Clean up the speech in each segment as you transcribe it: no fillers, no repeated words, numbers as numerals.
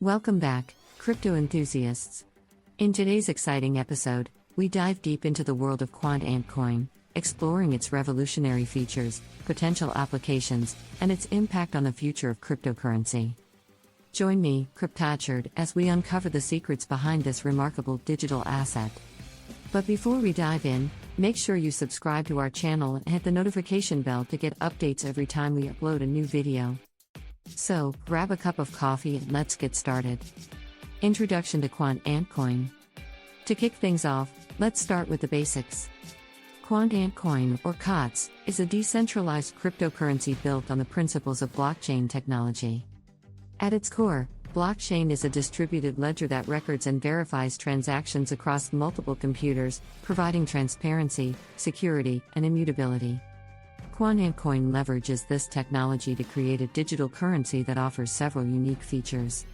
Welcome back, crypto enthusiasts. In today's exciting episode, we dive deep into the world of Quant altcoin, exploring its revolutionary features, potential applications, and its impact on the future of cryptocurrency. Join me, cryptowichard, as we uncover the secrets behind this remarkable digital asset. But before we dive in, make sure you subscribe to our channel and hit the notification bell to get updates every time we upload a new video. So, grab a cup of coffee and let's get started. Introduction to Quant altcoin. To kick things off, let's start with the basics. Quant altcoin, or QOTS, is a decentralized cryptocurrency built on the principles of blockchain technology. At its core, blockchain is a distributed ledger that records and verifies transactions across multiple computers, providing transparency, security, and immutability. Quant altcoin leverages this technology to create a digital currency that offers several unique features.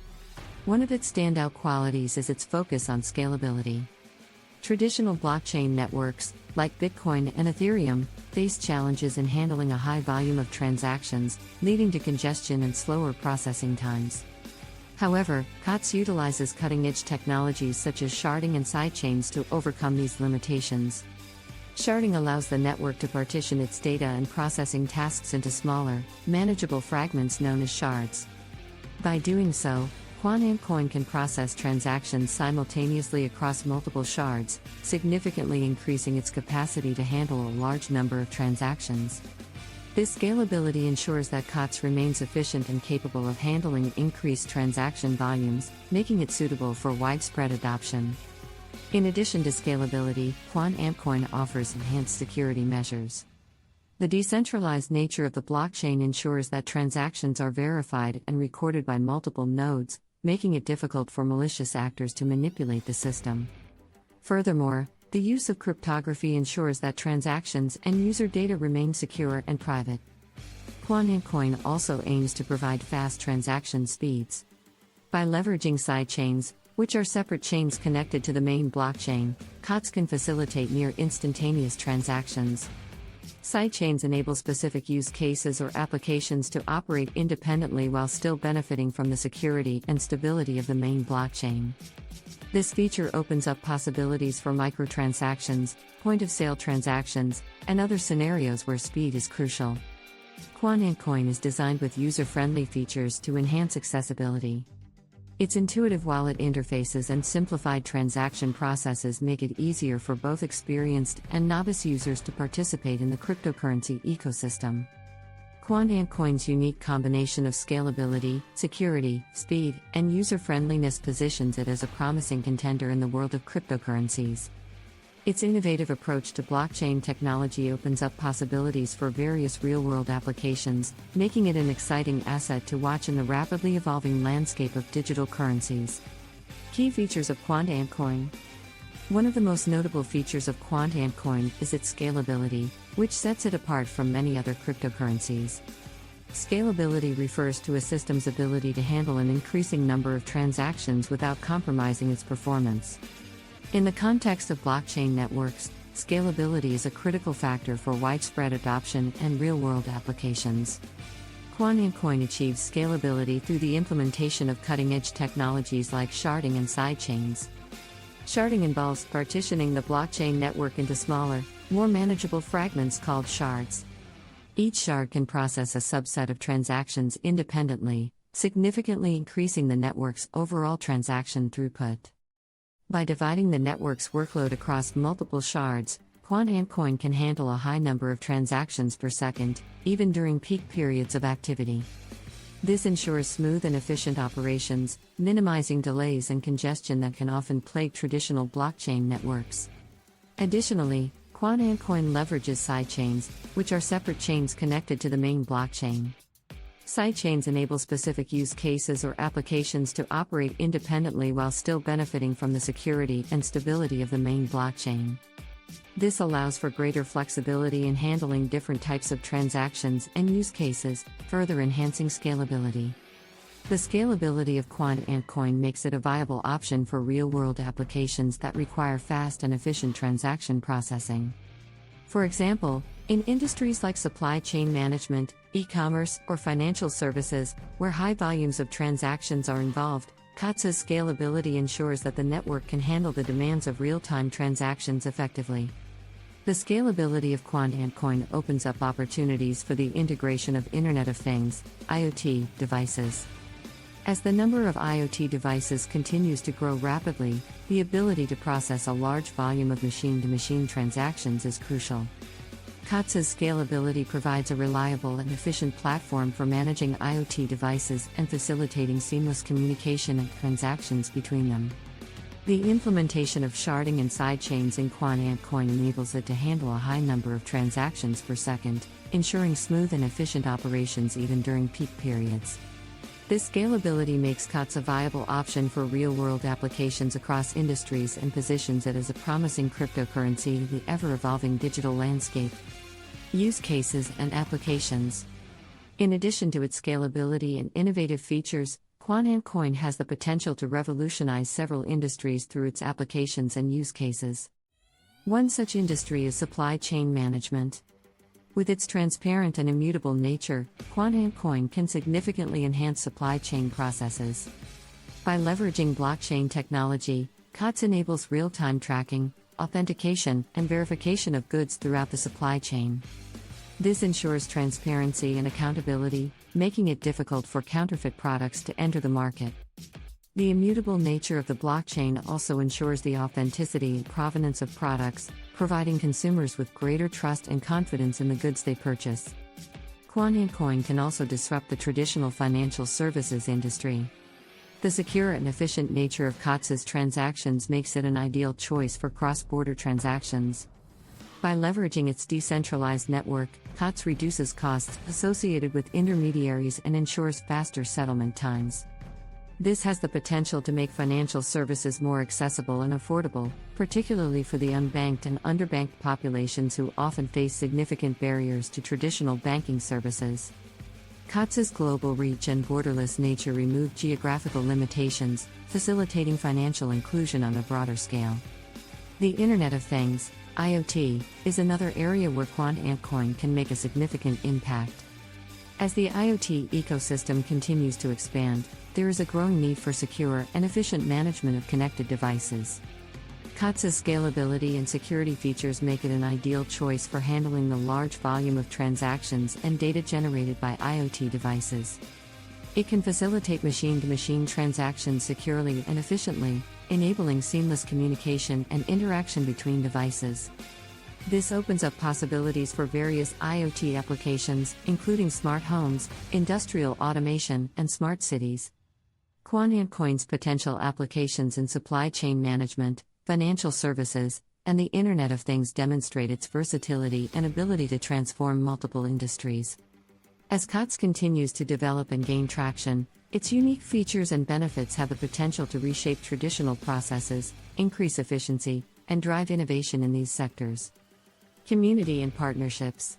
One of its standout qualities is its focus on scalability. Traditional blockchain networks, like Bitcoin and Ethereum, face challenges in handling a high volume of transactions, leading to congestion and slower processing times. However, QOTS utilizes cutting-edge technologies such as sharding and sidechains to overcome these limitations. Sharding allows the network to partition its data and processing tasks into smaller, manageable fragments known as shards. By doing so, Quant altcoin can process transactions simultaneously across multiple shards, significantly increasing its capacity to handle a large number of transactions. This scalability ensures that QOTS remains efficient and capable of handling increased transaction volumes, making it suitable for widespread adoption. In addition to scalability, Quant altcoin offers enhanced security measures. The decentralized nature of the blockchain ensures that transactions are verified and recorded by multiple nodes, making it difficult for malicious actors to manipulate the system. Furthermore, the use of cryptography ensures that transactions and user data remain secure and private. Quant altcoin also aims to provide fast transaction speeds. By leveraging sidechains, which are separate chains connected to the main blockchain, QOTS can facilitate near instantaneous transactions. Sidechains enable specific use cases or applications to operate independently while still benefiting from the security and stability of the main blockchain. This feature opens up possibilities for microtransactions, point-of-sale transactions, and other scenarios where speed is crucial. Quant altcoin is designed with user-friendly features to enhance accessibility. Its intuitive wallet interfaces and simplified transaction processes make it easier for both experienced and novice users to participate in the cryptocurrency ecosystem. Quant altcoin's unique combination of scalability, security, speed, and user-friendliness positions it as a promising contender in the world of cryptocurrencies. Its innovative approach to blockchain technology opens up possibilities for various real-world applications, making it an exciting asset to watch in the rapidly evolving landscape of digital currencies. Key features of Quant altcoin. One of the most notable features of Quant altcoin is its scalability, which sets it apart from many other cryptocurrencies. Scalability refers to a system's ability to handle an increasing number of transactions without compromising its performance. In the context of blockchain networks, scalability is a critical factor for widespread adoption and real-world applications. Quant altcoin achieves scalability through the implementation of cutting-edge technologies like sharding and sidechains. Sharding involves partitioning the blockchain network into smaller, more manageable fragments called shards. Each shard can process a subset of transactions independently, significantly increasing the network's overall transaction throughput. By dividing the network's workload across multiple shards, Quant altcoin can handle a high number of transactions per second, even during peak periods of activity. This ensures smooth and efficient operations, minimizing delays and congestion that can often plague traditional blockchain networks. Additionally, Quant altcoin leverages sidechains, which are separate chains connected to the main blockchain. Sidechains enable specific use cases or applications to operate independently while still benefiting from the security and stability of the main blockchain. This allows for greater flexibility in handling different types of transactions and use cases, further enhancing scalability. The scalability of Quant altcoin makes it a viable option for real-world applications that require fast and efficient transaction processing. For example, in industries like supply chain management, e-commerce, or financial services, where high volumes of transactions are involved, Quant's scalability ensures that the network can handle the demands of real-time transactions effectively. The scalability of Quant opens up opportunities for the integration of Internet of Things, IoT, devices. As the number of IoT devices continues to grow rapidly, the ability to process a large volume of machine-to-machine transactions is crucial. Quant's scalability provides a reliable and efficient platform for managing IoT devices and facilitating seamless communication and transactions between them. The implementation of sharding and sidechains in Quant enables it to handle a high number of transactions per second, ensuring smooth and efficient operations even during peak periods. This scalability makes Quant a viable option for real-world applications across industries and positions it as a promising cryptocurrency in the ever-evolving digital landscape. Use cases and applications. In addition to its scalability and innovative features, Quant has the potential to revolutionize several industries through its applications and use cases. One such industry is supply chain management. With its transparent and immutable nature, Quant can significantly enhance supply chain processes. By leveraging blockchain technology, Quant enables real-time tracking, authentication, and verification of goods throughout the supply chain. This ensures transparency and accountability, making it difficult for counterfeit products to enter the market. The immutable nature of the blockchain also ensures the authenticity and provenance of products, providing consumers with greater trust and confidence in the goods they purchase. Quant can also disrupt the traditional financial services industry. The secure and efficient nature of Quant's transactions makes it an ideal choice for cross-border transactions. By leveraging its decentralized network, Quant reduces costs associated with intermediaries and ensures faster settlement times. This has the potential to make financial services more accessible and affordable, particularly for the unbanked and underbanked populations who often face significant barriers to traditional banking services. Quant's global reach and borderless nature remove geographical limitations, facilitating financial inclusion on a broader scale. The Internet of Things, IoT, is another area where Quant can make a significant impact. As the IoT ecosystem continues to expand, there is a growing need for secure and efficient management of connected devices. Quant's scalability and security features make it an ideal choice for handling the large volume of transactions and data generated by IoT devices. It can facilitate machine-to-machine transactions securely and efficiently, enabling seamless communication and interaction between devices. This opens up possibilities for various IoT applications, including smart homes, industrial automation, and smart cities. Quant's potential applications in supply chain management, financial services, and the Internet of Things demonstrate its versatility and ability to transform multiple industries. As Quant continues to develop and gain traction, its unique features and benefits have the potential to reshape traditional processes, increase efficiency, and drive innovation in these sectors. Community and partnerships.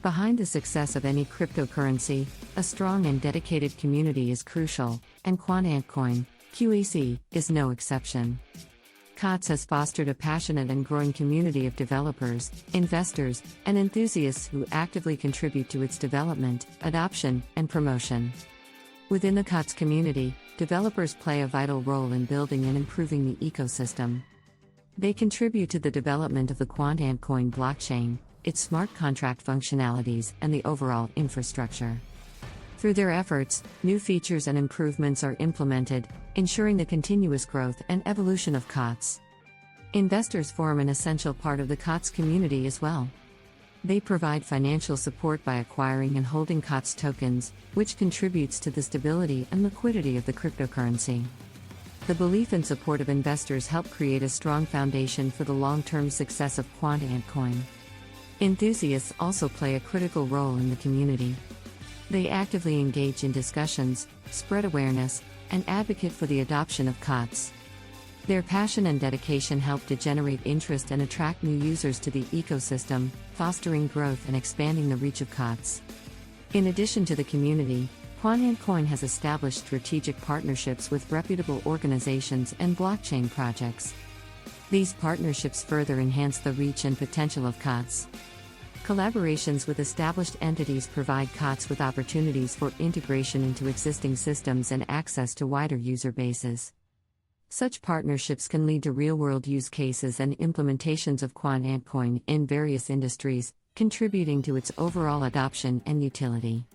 Behind the success of any cryptocurrency, a strong and dedicated community is crucial, and Quant QAC is no exception. Quant has fostered a passionate and growing community of developers, investors, and enthusiasts who actively contribute to its development, adoption, and promotion. Within the Quant community, developers play a vital role in building and improving the ecosystem. They contribute to the development of the Quant blockchain, its smart contract functionalities, and the overall infrastructure. Through their efforts, new features and improvements are implemented, ensuring the continuous growth and evolution of Quant. Investors form an essential part of the Quant community as well. They provide financial support by acquiring and holding Quant tokens, which contributes to the stability and liquidity of the cryptocurrency. The belief and support of investors help create a strong foundation for the long-term success of Quant. Enthusiasts also play a critical role in the community. They actively engage in discussions, spread awareness, and advocate for the adoption of Quant. Their passion and dedication help to generate interest and attract new users to the ecosystem, fostering growth and expanding the reach of Quant. In addition to the community, Quant has established strategic partnerships with reputable organizations and blockchain projects. These partnerships further enhance the reach and potential of Quant. Collaborations with established entities provide COTS with opportunities for integration into existing systems and access to wider user bases. Such partnerships can lead to real-world use cases and implementations of Quant altcoin in various industries, contributing to its overall adoption and utility.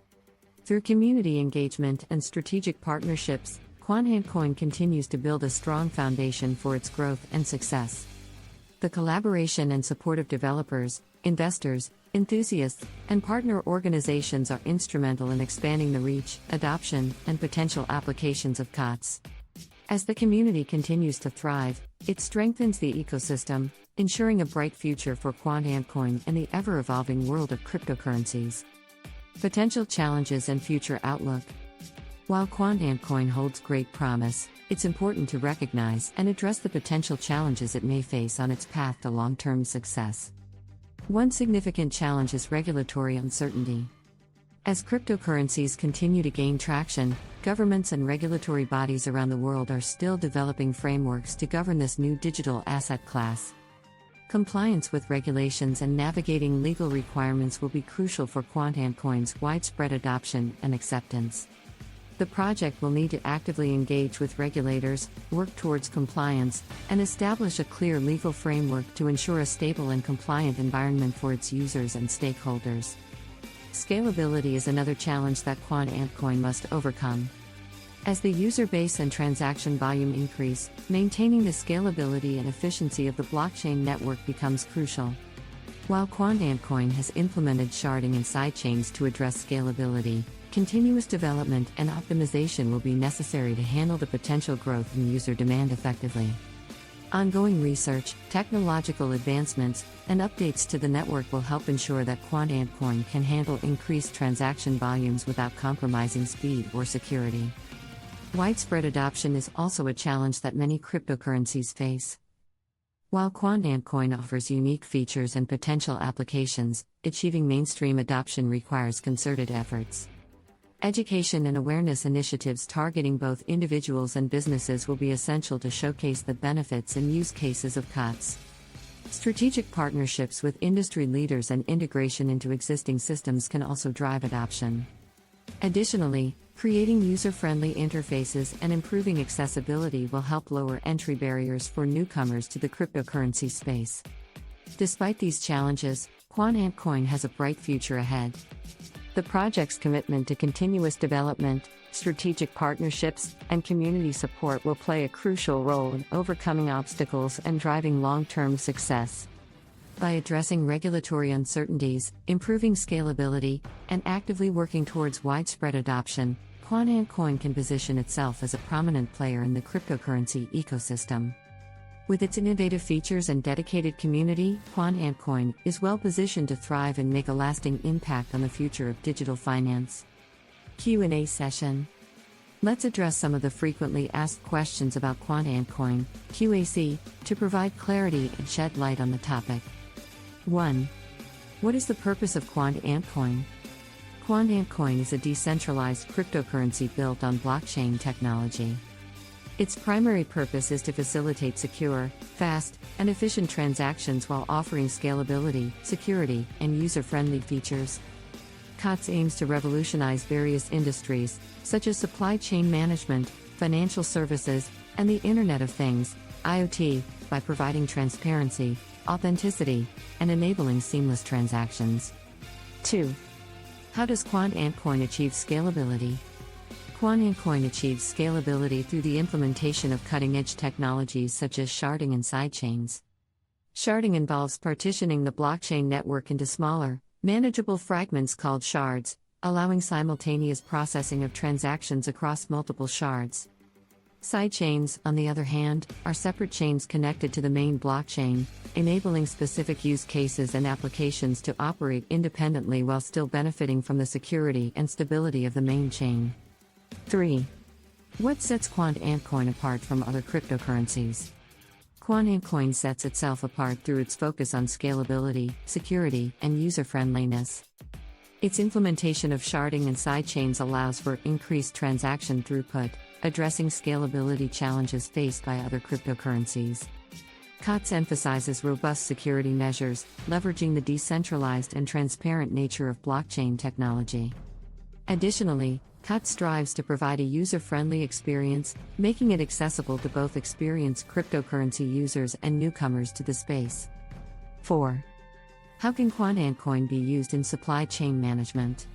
Through community engagement and strategic partnerships, Quant altcoin continues to build a strong foundation for its growth and success. The collaboration and support of developers, investors, enthusiasts, and partner organizations are instrumental in expanding the reach, adoption, and potential applications of COTS. As the community continues to thrive, it strengthens the ecosystem, ensuring a bright future for Quant altcoin and the ever-evolving world of cryptocurrencies. Potential challenges and future outlook. While Quant altcoin holds great promise, it's important to recognize and address the potential challenges it may face on its path to long-term success. One significant challenge is regulatory uncertainty. As cryptocurrencies continue to gain traction, governments and regulatory bodies around the world are still developing frameworks to govern this new digital asset class. Compliance with regulations and navigating legal requirements will be crucial for Quant altcoin's widespread adoption and acceptance. The project will need to actively engage with regulators, work towards compliance, and establish a clear legal framework to ensure a stable and compliant environment for its users and stakeholders. Scalability is another challenge that Quant altcoin must overcome. As the user base and transaction volume increase, maintaining the scalability and efficiency of the blockchain network becomes crucial. While Quant altcoin has implemented sharding and sidechains to address scalability, continuous development and optimization will be necessary to handle the potential growth in user demand effectively. Ongoing research, technological advancements, and updates to the network will help ensure that Quant altcoin can handle increased transaction volumes without compromising speed or security. Widespread adoption is also a challenge that many cryptocurrencies face. While Quant altcoin offers unique features and potential applications, achieving mainstream adoption requires concerted efforts. Education and awareness initiatives targeting both individuals and businesses will be essential to showcase the benefits and use cases of COTS. Strategic partnerships with industry leaders and integration into existing systems can also drive adoption. Additionally, creating user-friendly interfaces and improving accessibility will help lower entry barriers for newcomers to the cryptocurrency space. Despite these challenges, Quant altcoin has a bright future ahead. The project's commitment to continuous development, strategic partnerships, and community support will play a crucial role in overcoming obstacles and driving long-term success. By addressing regulatory uncertainties, improving scalability, and actively working towards widespread adoption, Quant altcoin can position itself as a prominent player in the cryptocurrency ecosystem. With its innovative features and dedicated community, Quant altcoin is well positioned to thrive and make a lasting impact on the future of digital finance. Q&A session. Let's address some of the frequently asked questions about Quant altcoin, QAC, to provide clarity and shed light on the topic. 1. What is the purpose of Quant altcoin? Quant altcoin is a decentralized cryptocurrency built on blockchain technology. Its primary purpose is to facilitate secure, fast, and efficient transactions while offering scalability, security, and user-friendly features. COTS aims to revolutionize various industries, such as supply chain management, financial services, and the Internet of Things, IoT, by providing transparency, authenticity, and enabling seamless transactions. 2. How does Quant altcoin achieve scalability? Quant altcoin achieves scalability through the implementation of cutting-edge technologies such as sharding and sidechains. Sharding involves partitioning the blockchain network into smaller, manageable fragments called shards, allowing simultaneous processing of transactions across multiple shards. Sidechains, on the other hand, are separate chains connected to the main blockchain, enabling specific use cases and applications to operate independently while still benefiting from the security and stability of the main chain. 3. What sets Quant altcoin apart from other cryptocurrencies? Quant altcoin sets itself apart through its focus on scalability, security, and user-friendliness. Its implementation of sharding and sidechains allows for increased transaction throughput, addressing scalability challenges faced by other cryptocurrencies. COTS emphasizes robust security measures, leveraging the decentralized and transparent nature of blockchain technology. Additionally, COTS strives to provide a user-friendly experience, making it accessible to both experienced cryptocurrency users and newcomers to the space. 4. How can Quant altcoin be used in supply chain management?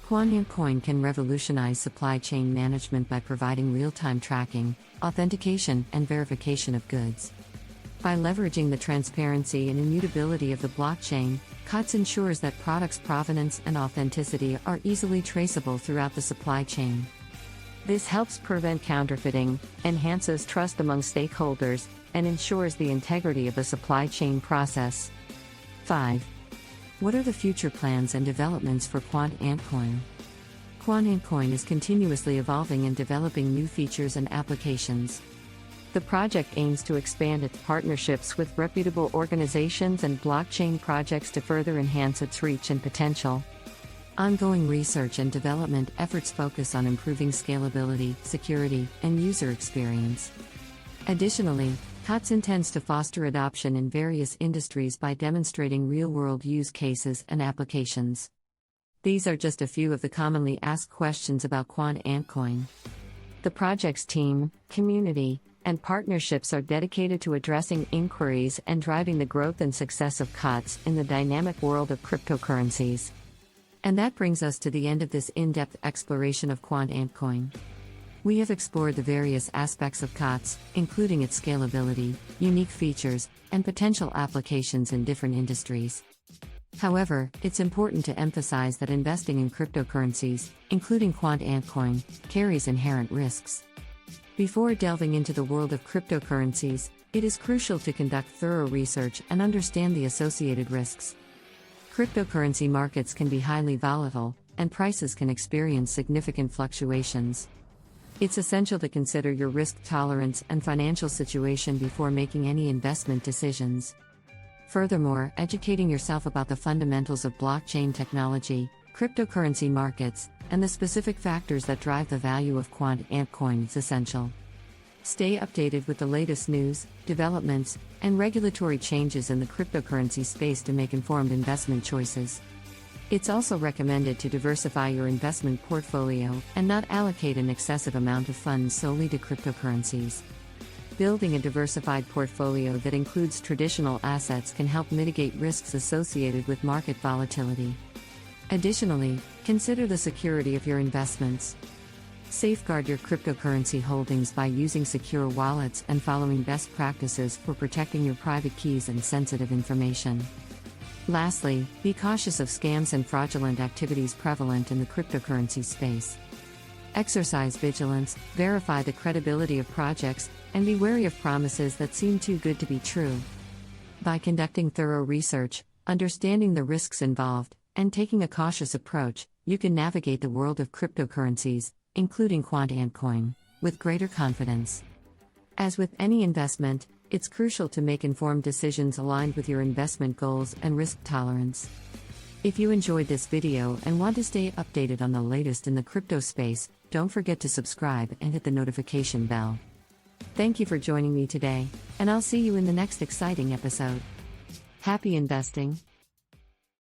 Quant altcoin can revolutionize supply chain management by providing real-time tracking, authentication, and verification of goods. By leveraging the transparency and immutability of the blockchain, COTS ensures that products' provenance and authenticity are easily traceable throughout the supply chain. This helps prevent counterfeiting, enhances trust among stakeholders, and ensures the integrity of the supply chain process. 5. What are the future plans and developments for Quant altcoin? Quant altcoin is continuously evolving and developing new features and applications. The project aims to expand its partnerships with reputable organizations and blockchain projects to further enhance its reach and potential. Ongoing research and development efforts focus on improving scalability, security, and user experience. Additionally, COTS intends to foster adoption in various industries by demonstrating real-world use cases and applications. These are just a few of the commonly asked questions about Quant altcoin. The project's team, community, and partnerships are dedicated to addressing inquiries and driving the growth and success of COTS in the dynamic world of cryptocurrencies. And that brings us to the end of this in-depth exploration of Quant altcoin. We have explored the various aspects of COTS, including its scalability, unique features, and potential applications in different industries. However, it's important to emphasize that investing in cryptocurrencies, including Quant altcoin, carries inherent risks. Before delving into the world of cryptocurrencies, it is crucial to conduct thorough research and understand the associated risks. Cryptocurrency markets can be highly volatile, and prices can experience significant fluctuations. It's essential to consider your risk tolerance and financial situation before making any investment decisions. Furthermore, educating yourself about the fundamentals of blockchain technology, cryptocurrency markets, and the specific factors that drive the value of Quant altcoin is essential. Stay updated with the latest news, developments, and regulatory changes in the cryptocurrency space to make informed investment choices. It's also recommended to diversify your investment portfolio and not allocate an excessive amount of funds solely to cryptocurrencies. Building a diversified portfolio that includes traditional assets can help mitigate risks associated with market volatility. Additionally, consider the security of your investments. Safeguard your cryptocurrency holdings by using secure wallets and following best practices for protecting your private keys and sensitive information. Lastly, be cautious of scams and fraudulent activities prevalent in the cryptocurrency space. Exercise vigilance, verify the credibility of projects, and be wary of promises that seem too good to be true. By conducting thorough research, understanding the risks involved, and taking a cautious approach, you can navigate the world of cryptocurrencies, including Quant altcoin, with greater confidence. As with any investment, it's crucial to make informed decisions aligned with your investment goals and risk tolerance. If you enjoyed this video and want to stay updated on the latest in the crypto space, don't forget to subscribe and hit the notification bell. Thank you for joining me today, and I'll see you in the next exciting episode. Happy investing!